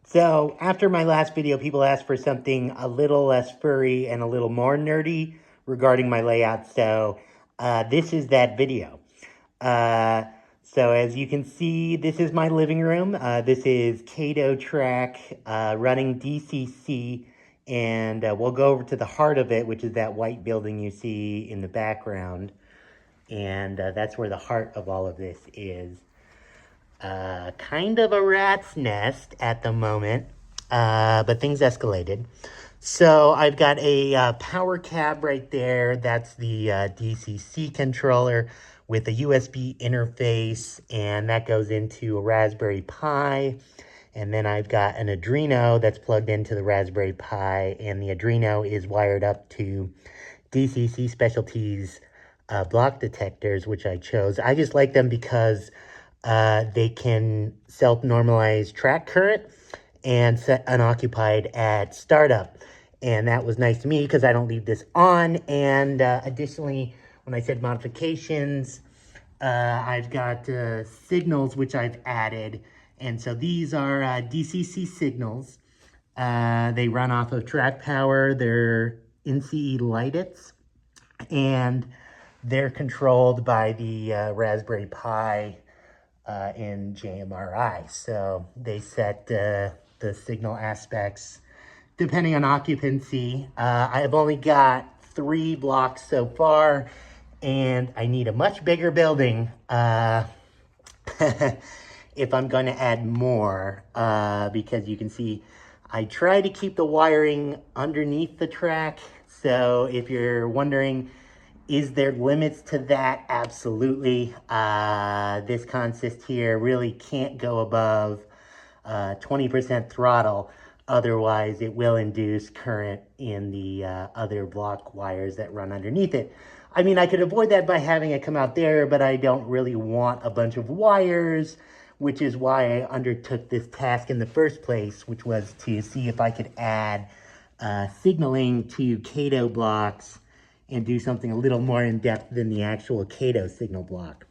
So after my last video, people asked for something a little less furry and a little more nerdy regarding my layout. So this is that video. So as you can see, this is my living room. This is Kato track running DCC. And we'll go over to the heart of it, which is that white building you see in the background. And that's where the heart of all of this is. Kind of a rat's nest at the moment, but things escalated. So I've got a power cab right there. That's the DCC controller with a USB interface, and that goes into a Raspberry Pi. And then I've got an Arduino that's plugged into the Raspberry Pi, and the Arduino is wired up to DCC Specialties block detectors, which I chose. I just like them because they can self-normalize track current and set unoccupied at startup. And that was nice to me because I don't leave this on. And additionally, when I said modifications, I've got signals which I've added. And so these are DCC signals. They run off of track power. They're NCE Litits. And they're controlled by the Raspberry Pi in JMRI. So they set the signal aspects depending on occupancy. I've only got 3 blocks so far, and I need a much bigger building if I'm going to add more, because you can see I try to keep the wiring underneath the track. So if you're wondering, is there limits to that? Absolutely. This consist here really can't go above 20% throttle. Otherwise, it will induce current in the other block wires that run underneath it. I mean, I could avoid that by having it come out there, but I don't really want a bunch of wires, which is why I undertook this task in the first place, which was to see if I could add signaling to Kato blocks and do something a little more in-depth than the actual Kato signal block.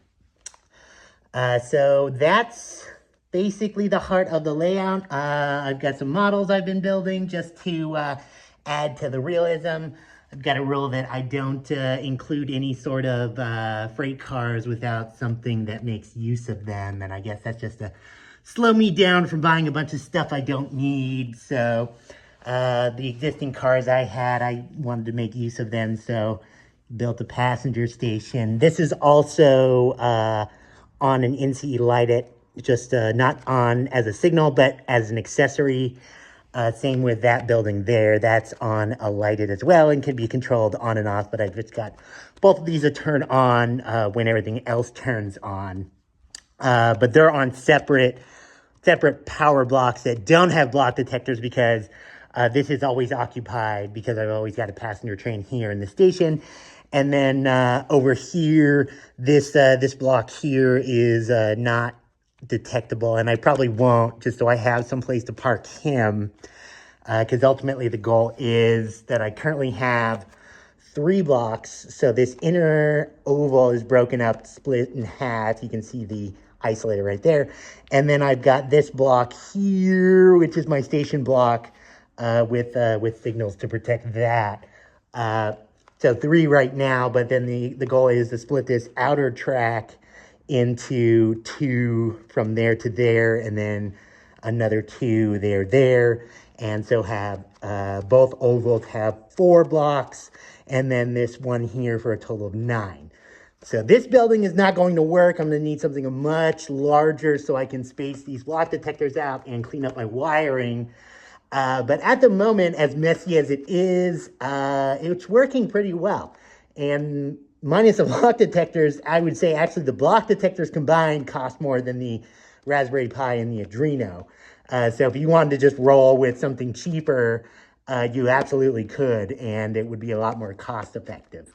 So that's basically the heart of the layout. I've got some models I've been building just to add to the realism. I've got a rule that I don't include any sort of freight cars without something that makes use of them. And I guess that's just to slow me down from buying a bunch of stuff I don't need. So the existing cars I had, I wanted to make use of them, so built a passenger station. This is also on an NCE Litit, just not on as a signal, but as an accessory. Same with that building there. That's on a Litit as well and can be controlled on and off, but I've just got both of these to turn on when everything else turns on. But they're on separate power blocks that don't have block detectors because this is always occupied because I've always got a passenger train here in the station. And then over here, this block here is not detectable, and I probably won't, just so I have some place to park him, because ultimately the goal is that I currently have 3 blocks. So this inner oval is broken up, split in half. You can see the isolator right there. And then I've got this block here, which is my station block, with signals to protect that. So 3 right now, but then the goal is to split this outer track into 2 from there to there, and then another 2 there. And so have both ovals have 4 blocks, and then this one here for a total of 9. So this building is not going to work. I'm going to need something much larger so I can space these block detectors out and clean up my wiring. But at the moment, as messy as it is, it's working pretty well. And minus the block detectors, I would say actually the block detectors combined cost more than the Raspberry Pi and the Arduino. So if you wanted to just roll with something cheaper, you absolutely could, and it would be a lot more cost effective.